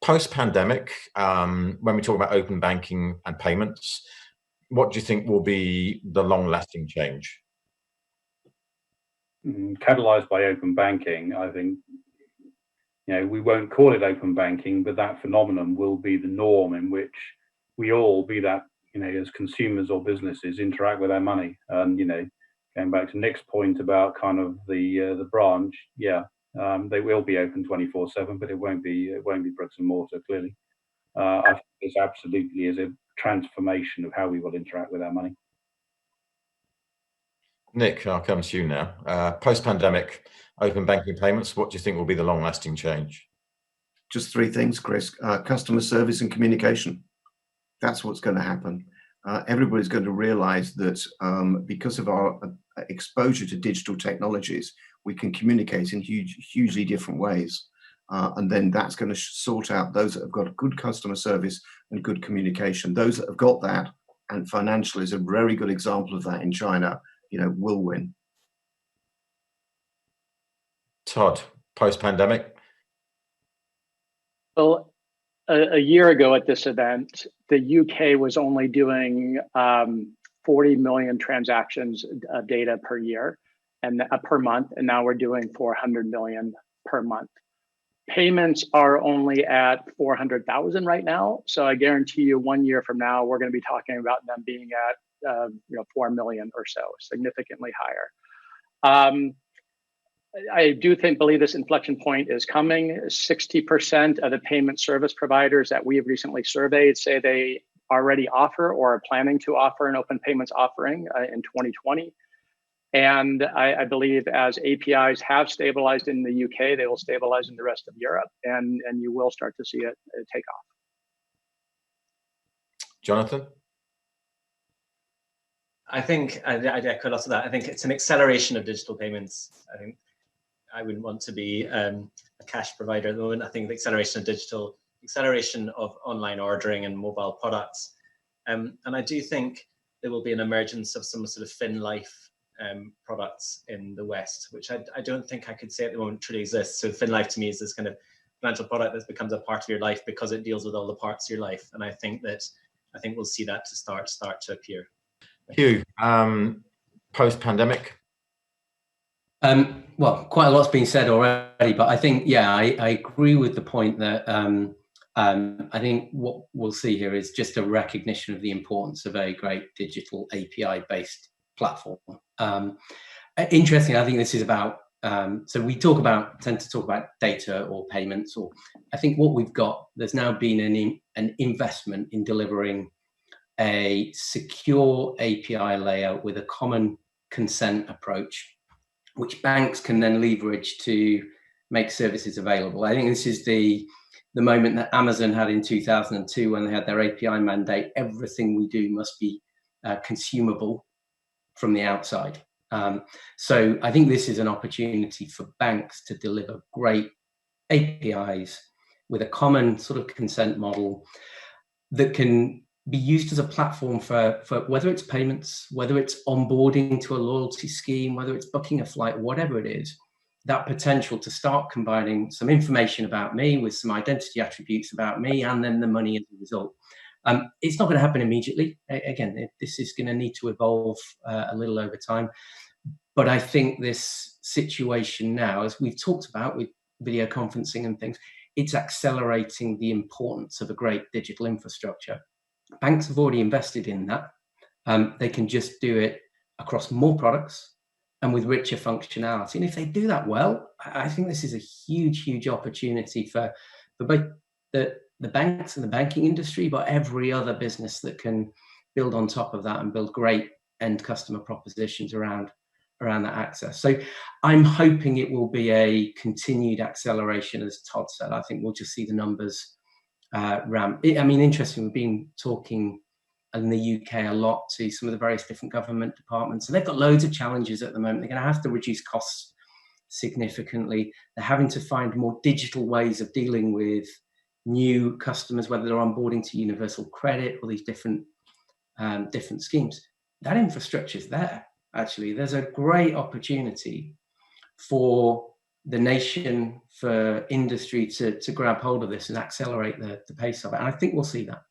post-pandemic, when we talk about open banking and payments, what do you think will be the long-lasting change? Catalyzed by open banking, I think, we won't call it open banking, but that phenomenon will be the norm in which we all, be that, as consumers or businesses, interact with our money. And, going back to Nick's point about kind of the branch, they will be open 24/7, but it won't be bricks and mortar, clearly. I think this absolutely is a transformation of how we will interact with our money. Nick, I'll come to you now. Post-pandemic, open banking payments, what do you think will be the long-lasting change? Just three things, Chris. Customer service and communication. That's what's going to happen. Everybody's going to realize that because of our exposure to digital technologies, we can communicate in hugely different ways. And then that's going to sort out those that have got good customer service and good communication. Those that have got that, and financial is a very good example of that in China, will win. Todd, post-pandemic? Well, a year ago at this event, the UK was only doing 40 million transactions data per year and per month, and now we're doing 400 million per month. Payments are only at 400,000 right now, so I guarantee you 1 year from now we're going to be talking about them being at 4 million or so, significantly higher. I do believe this inflection point is coming. 60% of the payment service providers that we have recently surveyed say they already offer or are planning to offer an open payments offering in 2020. And I believe as APIs have stabilized in the UK, they will stabilize in the rest of Europe, and you will start to see it take off. Jonathan? I think I'd echo lots of that. I think it's an acceleration of digital payments. I think I wouldn't want to be a cash provider at the moment. I think the acceleration of online ordering and mobile products. And I do think there will be an emergence of some sort of FinLife products in the West, which I don't think I could say at the moment truly exists. So FinLife to me is this kind of financial product that becomes a part of your life because it deals with all the parts of your life. And I think we'll see that to start to appear. Huw, post-pandemic? Well, quite a lot's been said already, but I think, I agree with the point that I think what we'll see here is just a recognition of the importance of a great digital API-based platform. Interesting, I think this is about, so we tend to talk about data or payments, or I think what we've got, there's now been an investment in delivering a secure API layout with a common consent approach, which banks can then leverage to make services available. I think this is the moment that Amazon had in 2002 when they had their API mandate. Everything we do must be consumable from the outside. So I think this is an opportunity for banks to deliver great APIs with a common sort of consent model that can be used as a platform for whether it's payments, whether it's onboarding to a loyalty scheme, whether it's booking a flight, whatever it is, that potential to start combining some information about me with some identity attributes about me and then the money as a result. It's not going to happen immediately. Again, this is going to need to evolve a little over time. But I think this situation now, as we've talked about with video conferencing and things, it's accelerating the importance of a great digital infrastructure. Banks have already invested in that. They can just do it across more products and with richer functionality. And if they do that well, I think this is a huge, huge opportunity for both the banks and the banking industry, but every other business that can build on top of that and build great end customer propositions around that access. So I'm hoping it will be a continued acceleration, as Todd said. I think we'll just see the numbers ramp. I mean, interesting, we've been talking in the UK a lot to some of the various different government departments, and they've got loads of challenges at the moment. They're going to have to reduce costs significantly. They're having to find more digital ways of dealing with new customers, whether they're onboarding to universal credit or these different schemes. That infrastructure is there. Actually, there's a great opportunity for the nation, for industry to grab hold of this and accelerate the pace of it. And I think we'll see that.